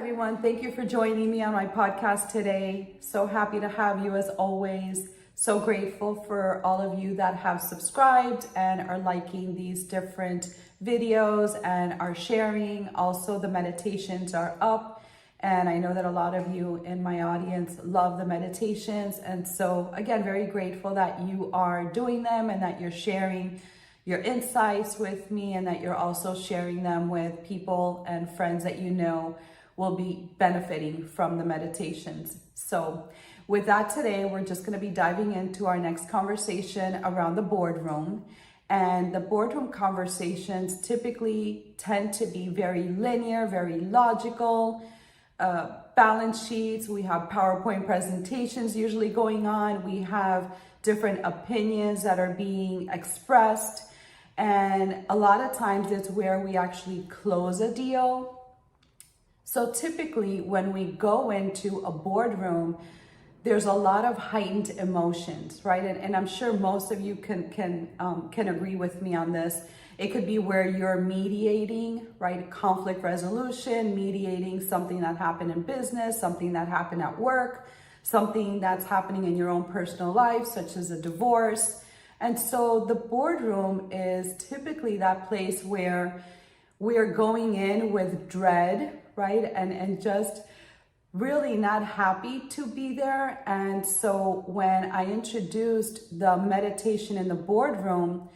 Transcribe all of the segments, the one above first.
everyone. Thank you for joining me on my podcast today. So happy to have you as always. So grateful for all of you that have subscribed and are liking these different videos and are sharing. Also, the meditations are up. And I know that a lot of you in my audience love the meditations. And so again, very grateful that you are doing them and that you're sharing your insights with me and that you're also sharing them with people and friends that you know will be benefiting from the meditations. So with that today, we're just going to be diving into our next conversation around the boardroom. And the boardroom conversations typically tend to be very linear, very logical, balance sheets. We have PowerPoint presentations usually going on. We have different opinions that are being expressed. And a lot of times it's where we actually close a deal. So typically when we go into a boardroom, there's a lot of heightened emotions, right? And I'm sure most of you can agree with me on this. It could be where you're mediating, right? Conflict resolution, mediating something that happened in business, something that happened at work, something that's happening in your own personal life, such as a divorce. And so the boardroom is typically that place where we're going in with dread, right? And just really not happy to be there. And so when I introduced the meditation in the boardroom,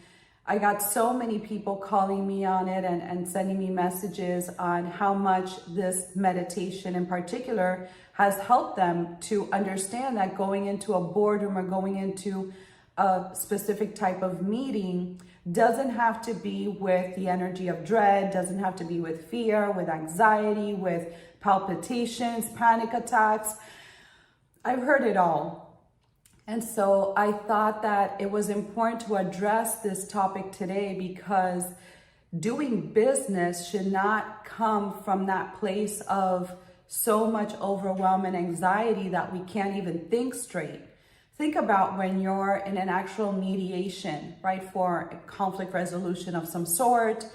I got so many people calling me on it and sending me messages on how much this meditation in particular has helped them to understand that going into a boardroom or going into a specific type of meeting doesn't have to be with the energy of dread, doesn't have to be with fear, with anxiety, with palpitations, panic attacks. I've heard it all. And so I thought that it was important to address this topic today because doing business should not come from that place of so much overwhelm and anxiety that we can't even think straight. Think about when you're in an actual mediation, right, for a conflict resolution of some sort,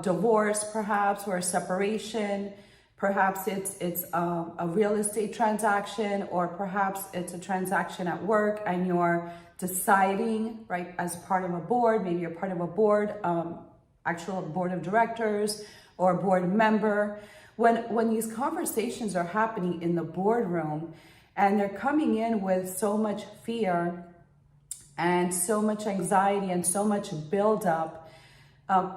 divorce perhaps, or a separation. Perhaps it's a real estate transaction, or perhaps it's a transaction at work and you're deciding, right, as part of a board, maybe you're part of a board, actual board of directors or a board member. When these conversations are happening in the boardroom and they're coming in with so much fear and so much anxiety and so much buildup,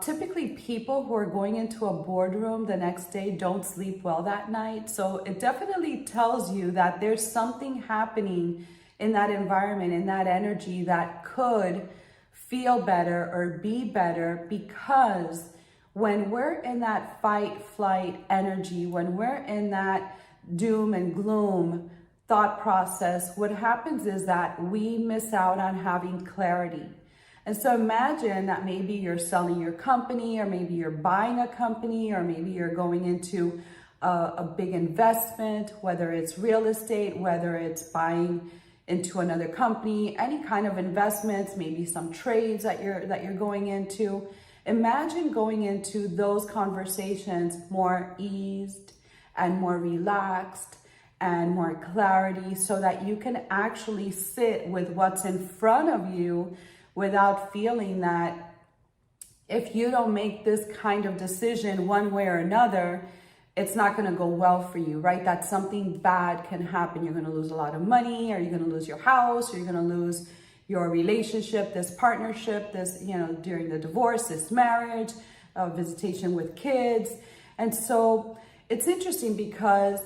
typically people who are going into a boardroom the next day don't sleep well that night. So it definitely tells you that there's something happening in that environment, in that energy that could feel better or be better, because when we're in that fight, flight energy, when we're in that doom and gloom thought process, what happens is that we miss out on having clarity. And so imagine that maybe you're selling your company, or maybe you're buying a company, or maybe you're going into a big investment, whether it's real estate, whether it's buying into another company, any kind of investments, maybe some trades that you're going into. Imagine going into those conversations more eased and more relaxed and more clarity, so that you can actually sit with what's in front of you without feeling that if you don't make this kind of decision one way or another, it's not going to go well for you, right? That something bad can happen. You're going to lose a lot of money, or you're going to lose your house, or you're going to lose your relationship, this partnership, this, during the divorce, this marriage, visitation with kids. And so it's interesting because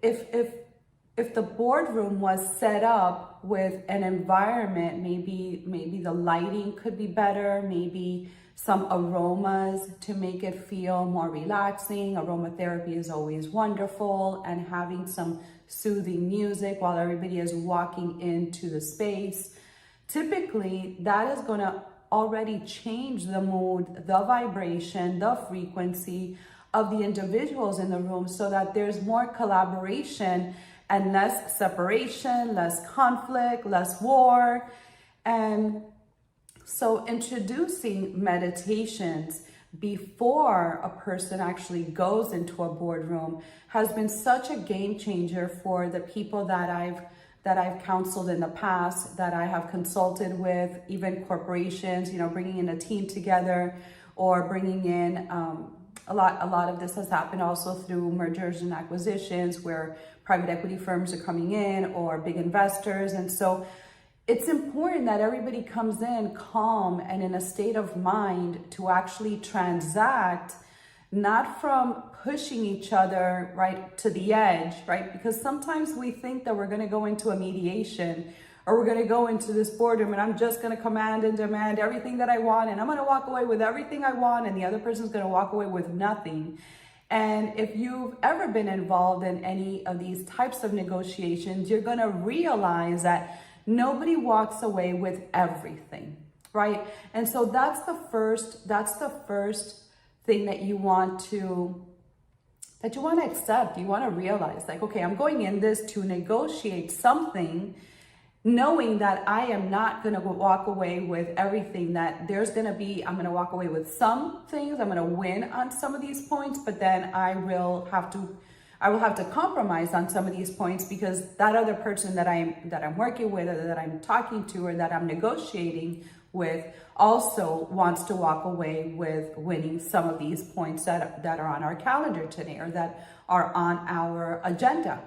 if the boardroom was set up with an environment, maybe the lighting could be better, maybe some aromas to make it feel more relaxing. Aromatherapy is always wonderful, and having some soothing music while everybody is walking into the space. Typically, that is going to already change the mood, the vibration, the frequency of the individuals in the room, so that there's more collaboration and less separation, less conflict, less war. And so introducing meditations before a person actually goes into a boardroom has been such a game changer for the people that I've counseled in the past, that I have consulted with, even corporations, bringing in a team together, or bringing in, a lot of this has happened also through mergers and acquisitions where private equity firms are coming in, or big investors. And so it's important that everybody comes in calm and in a state of mind to actually transact, not from pushing each other right to the edge, right? Because sometimes we think that we're going to go into a mediation, or we're going to go into this boardroom and I'm just going to command and demand everything that I want, and I'm going to walk away with everything I want, and the other person's going to walk away with nothing. And if you've ever been involved in any of these types of negotiations, you're going to realize that nobody walks away with everything, right? And so that's the first thing that you want to accept. You want to realize, like, okay, I'm going in this to negotiate something, knowing that I am not going to walk away with everything, that I'm going to walk away with some things. I'm going to win on some of these points, but then I will have to compromise on some of these points, because that other person that I'm working with, or that I'm talking to, or that I'm negotiating with, also wants to walk away with winning some of these points that are on our calendar today, or that are on our agenda,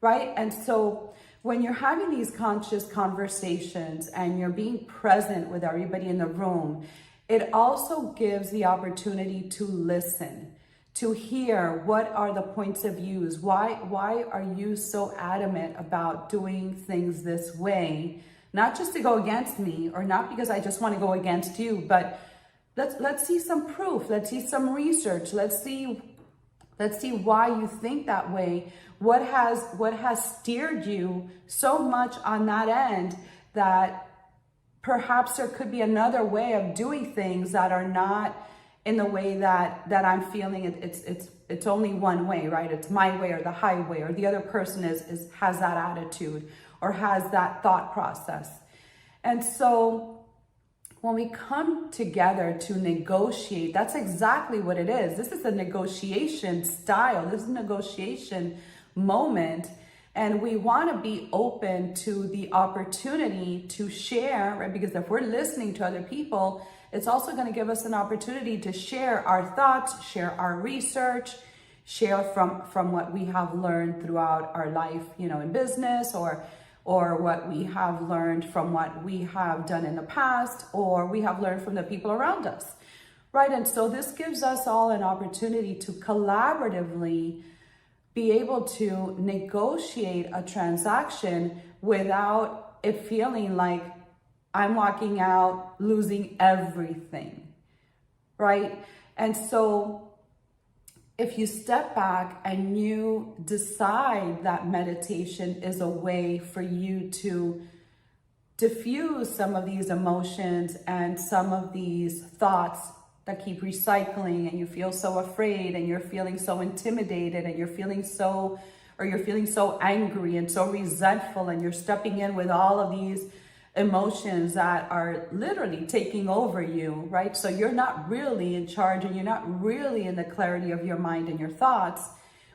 right? And so when you're having these conscious conversations and you're being present with everybody in the room, it also gives the opportunity to listen, to hear what are the points of views. Why are you so adamant about doing things this way? Not just to go against me, or not because I just want to go against you, but let's see some proof. Let's see some research. Let's see why you think that way. What has steered you so much on that end that perhaps there could be another way of doing things that are not in the way that I'm feeling it's only one way, right? It's my way or the highway, or the other person has that attitude or has that thought process. And so when we come together to negotiate, that's exactly what it is. This is a negotiation style. This is a negotiation moment. And we want to be open to the opportunity to share, right? Because if we're listening to other people, it's also going to give us an opportunity to share our thoughts, share our research, share from what we have learned throughout our life, in business, or what we have learned from what we have done in the past, or we have learned from the people around us, right? And so this gives us all an opportunity to collaboratively be able to negotiate a transaction without it feeling like I'm walking out losing everything, right? And so if you step back and you decide that meditation is a way for you to diffuse some of these emotions and some of these thoughts that keep recycling, and you feel so afraid, and you're feeling so intimidated, and you're feeling so angry and so resentful, and you're stepping in with all of these emotions that are literally taking over you, right? So you're not really in charge, and you're not really in the clarity of your mind and your thoughts.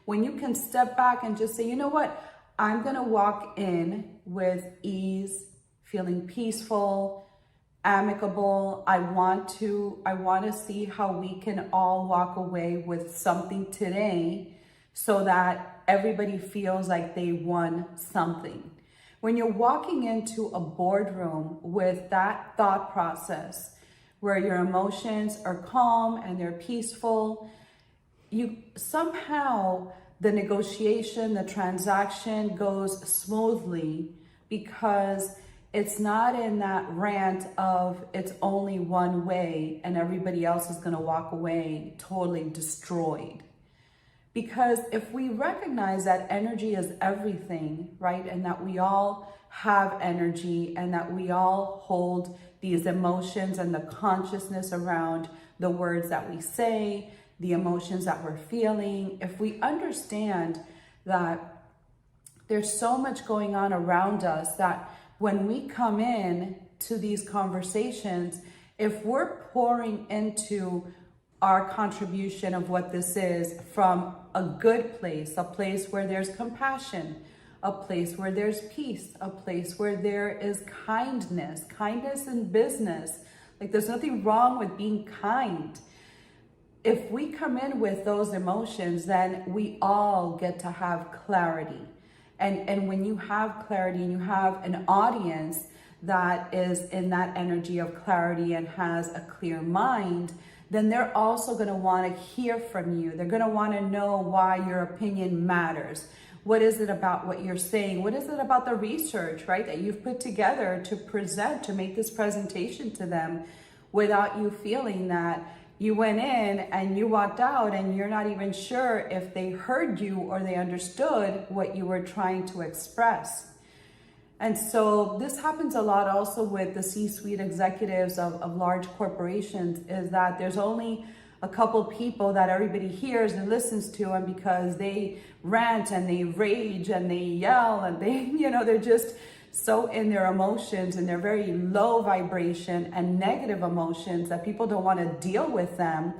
When you can step back and just say, you know what, I'm gonna walk in with ease, feeling peaceful, amicable. I want to see how we can all walk away with something today, so that everybody feels like they won something. When you're walking into a boardroom with that thought process, where your emotions are calm and they're peaceful, you somehow, the negotiation, the transaction goes smoothly, because it's not in that rant of it's only one way and everybody else is going to walk away totally destroyed. Because if we recognize that energy is everything, right? And that we all have energy, and that we all hold these emotions and the consciousness around the words that we say, the emotions that we're feeling, if we understand that there's so much going on around us, that when we come in to these conversations, if we're pouring into our contribution of what this is from a good place, a place where there's compassion, a place where there's peace, a place where there is kindness in business. Like, there's nothing wrong with being kind. If we come in with those emotions, then we all get to have clarity. And when you have clarity and you have an audience that is in that energy of clarity and has a clear mind, then they're also going to want to hear from you. They're going to want to know why your opinion matters. What is it about what you're saying? What is it about the research, right, that you've put together to present, to make this presentation to them without you feeling that you went in and you walked out and you're not even sure if they heard you or they understood what you were trying to express. And so this happens a lot also with the C-suite executives of large corporations, is that there's only a couple people that everybody hears and listens to, and because they rant and they rage and they yell and they, they're just so in their emotions and they're very low vibration and negative emotions that people don't want to deal with them.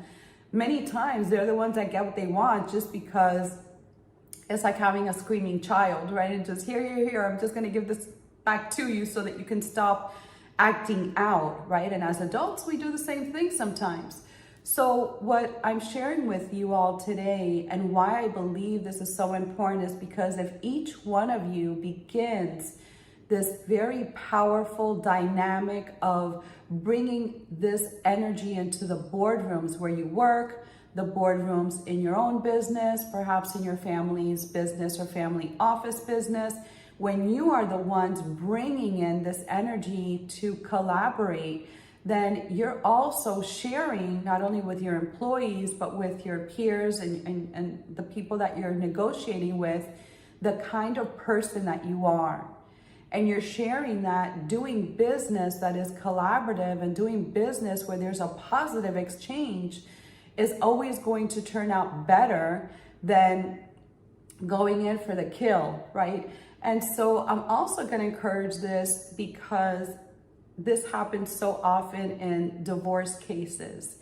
Many times they're the ones that get what they want, just because it's like having a screaming child, right? And just here, I'm just going to give this back to you so that you can stop acting out, right? And as adults, we do the same thing sometimes. So what I'm sharing with you all today, and why I believe this is so important, is because if each one of you begins this very powerful dynamic of bringing this energy into the boardrooms where you work, the boardrooms in your own business, perhaps in your family's business or family office business, when you are the ones bringing in this energy to collaborate, then you're also sharing not only with your employees, but with your peers and the people that you're negotiating with, the kind of person that you are. And you're sharing that doing business that is collaborative and doing business where there's a positive exchange is always going to turn out better than going in for the kill, right? And so I'm also going to encourage this because this happens so often in divorce cases.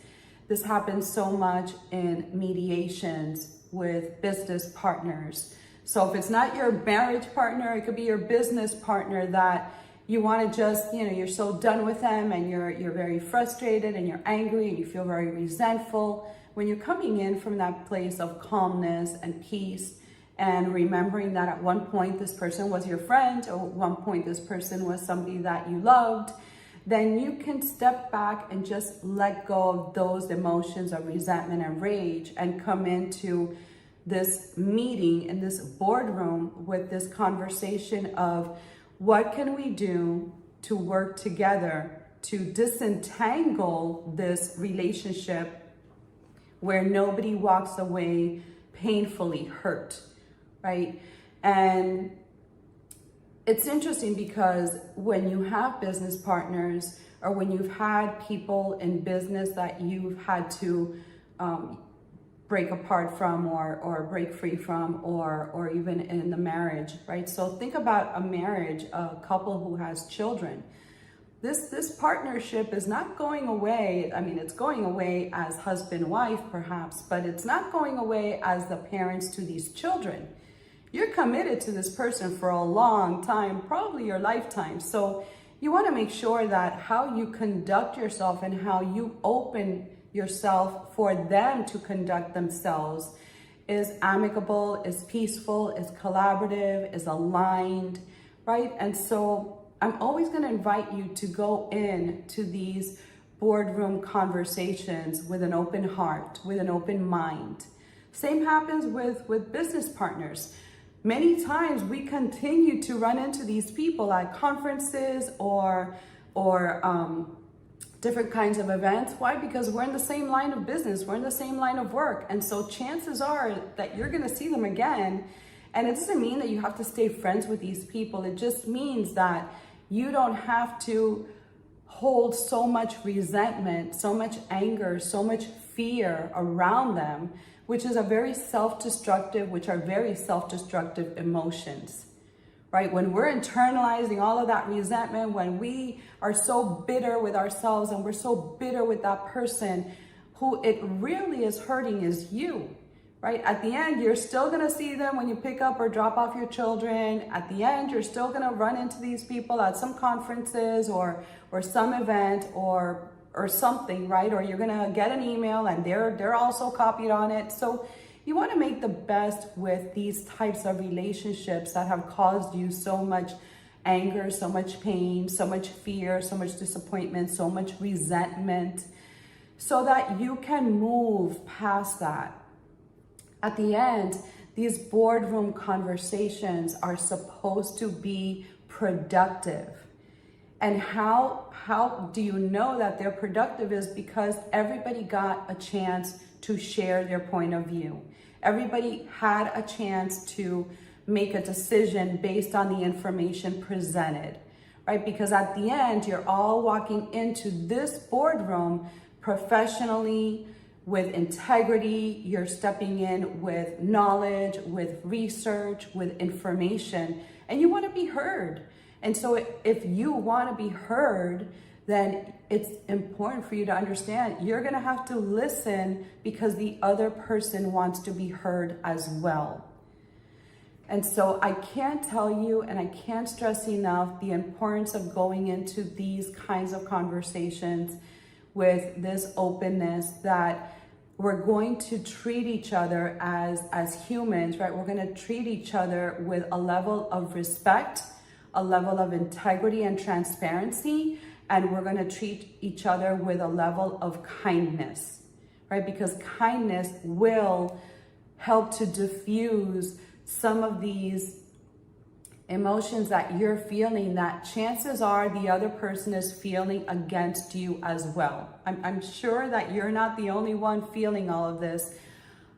This happens so much in mediations with business partners. So if it's not your marriage partner, it could be your business partner that you want to just, you're so done with them and you're very frustrated and you're angry and you feel very resentful. When you're coming in from that place of calmness and peace and remembering that at one point this person was your friend, or at one point this person was somebody that you loved, then you can step back and just let go of those emotions of resentment and rage and come into this meeting in this boardroom with this conversation of what can we do to work together to disentangle this relationship where nobody walks away painfully hurt, right? And it's interesting because when you have business partners, or when you've had people in business that you've had to break apart from or break free from, or even in the marriage, right? So think about a marriage, a couple who has children. This partnership is not going away. I mean, it's going away as husband, wife, perhaps, but it's not going away as the parents to these children. You're committed to this person for a long time, probably your lifetime. So you want to make sure that how you conduct yourself and how you open yourself for them to conduct themselves is amicable, is peaceful, is collaborative, is aligned, right? And so I'm always going to invite you to go in to these boardroom conversations with an open heart, with an open mind. Same happens with business partners. Many times we continue to run into these people at conferences or different kinds of events. Why? Because we're in the same line of business, we're in the same line of work. And so chances are that you're going to see them again. And it doesn't mean that you have to stay friends with these people. It just means that you don't have to hold so much resentment, so much anger, so much fear around them, which are very self-destructive emotions, right? When we're internalizing all of that resentment, when we are so bitter with ourselves and we're so bitter with that person who it really is hurting is you, right? At the end, you're still gonna see them when you pick up or drop off your children. At the end, you're still gonna run into these people at some conferences or some event or something, right? Or you're gonna get an email and they're also copied on it. So you wanna make the best with these types of relationships that have caused you so much anger, so much pain, so much fear, so much disappointment, so much resentment, so that you can move past that. At the end, these boardroom conversations are supposed to be productive. And how do you know that they're productive is because everybody got a chance to share their point of view. Everybody had a chance to make a decision based on the information presented, right? Because at the end, you're all walking into this boardroom professionally, with integrity. You're stepping in with knowledge, with research, with information, and you want to be heard. And so if you want to be heard, then it's important for you to understand you're going to have to listen because the other person wants to be heard as well. And so I can't tell you, and I can't stress enough, the importance of going into these kinds of conversations with this openness, that we're going to treat each other as humans, right? We're going to treat each other with a level of respect, a level of integrity and transparency, and we're going to treat each other with a level of kindness, right? Because kindness will help to diffuse some of these emotions that you're feeling that chances are the other person is feeling against you as well. I'm sure that you're not the only one feeling all of this.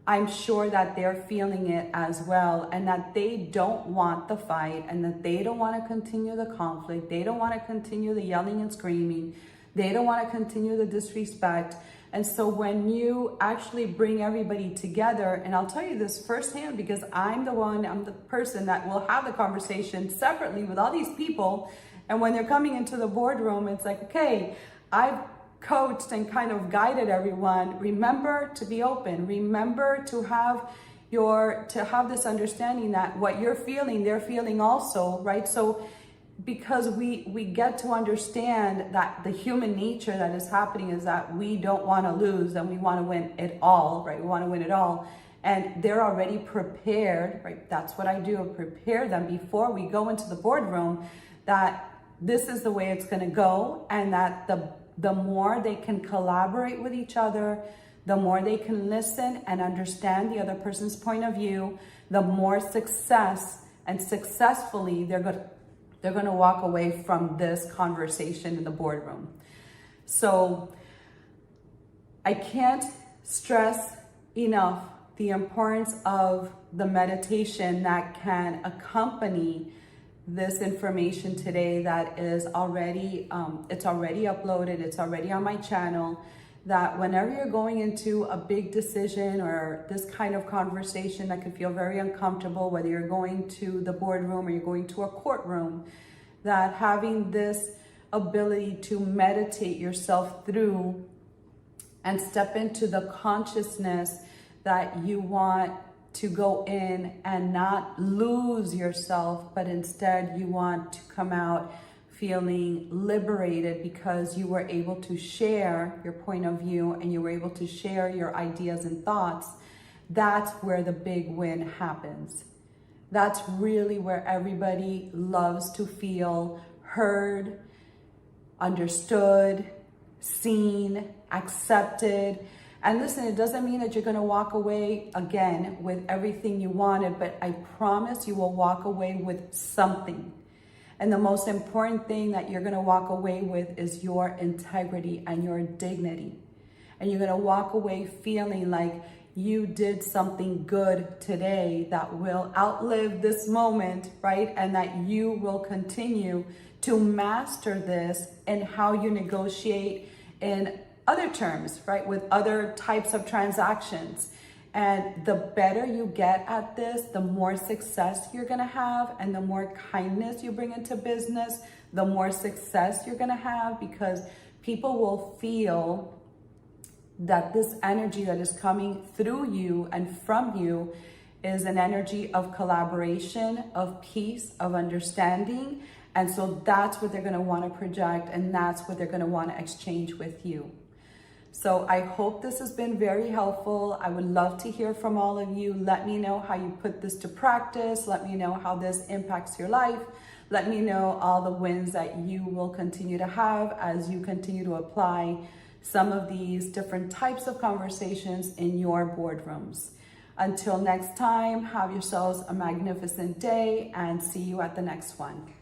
I'm sure that they're feeling it as well, and that they don't want the fight, and that they don't want to continue the conflict. They don't want to continue the yelling and screaming. They don't want to continue the disrespect. And so when you actually bring everybody together, and I'll tell you this firsthand because I'm the person that will have the conversation separately with all these people. And when they're coming into the boardroom, it's like, okay, I've coached and kind of guided everyone. Remember to be open. Remember to have this understanding that what you're feeling, they're feeling also, right? So because we get to understand that the human nature that is happening is that we don't want to lose and we want to win it all, right? We want to win it all. And they're already prepared, right? That's what I do, prepare them before we go into the boardroom, that this is the way it's going to go, and that the more they can collaborate with each other, the more they can listen and understand the other person's point of view, the more success and successfully they're going to walk away from this conversation in the boardroom. So I can't stress enough the importance of the meditation that can accompany this information today, that is already, it's already uploaded, it's already on my channel, that whenever you're going into a big decision or this kind of conversation that can feel very uncomfortable, whether you're going to the boardroom or you're going to a courtroom, that having this ability to meditate yourself through and step into the consciousness that you want to go in and not lose yourself, but instead you want to come out feeling liberated because you were able to share your point of view and you were able to share your ideas and thoughts. That's where the big win happens. That's really where everybody loves to feel heard, understood, seen, accepted. And listen, it doesn't mean that you're going to walk away again with everything you wanted, but I promise you will walk away with something. And the most important thing that you're going to walk away with is your integrity and your dignity. And you're going to walk away feeling like you did something good today that will outlive this moment, right? And that you will continue to master this in how you negotiate in other terms, right? With other types of transactions. And the better you get at this, the more success you're going to have, and the more kindness you bring into business, the more success you're going to have, because people will feel that this energy that is coming through you and from you is an energy of collaboration, of peace, of understanding. And so that's what they're going to want to project, and that's what they're going to want to exchange with you. So I hope this has been very helpful. I would love to hear from all of you. Let me know how you put this to practice. Let me know how this impacts your life. Let me know all the wins that you will continue to have as you continue to apply some of these different types of conversations in your boardrooms. Until next time, have yourselves a magnificent day and see you at the next one.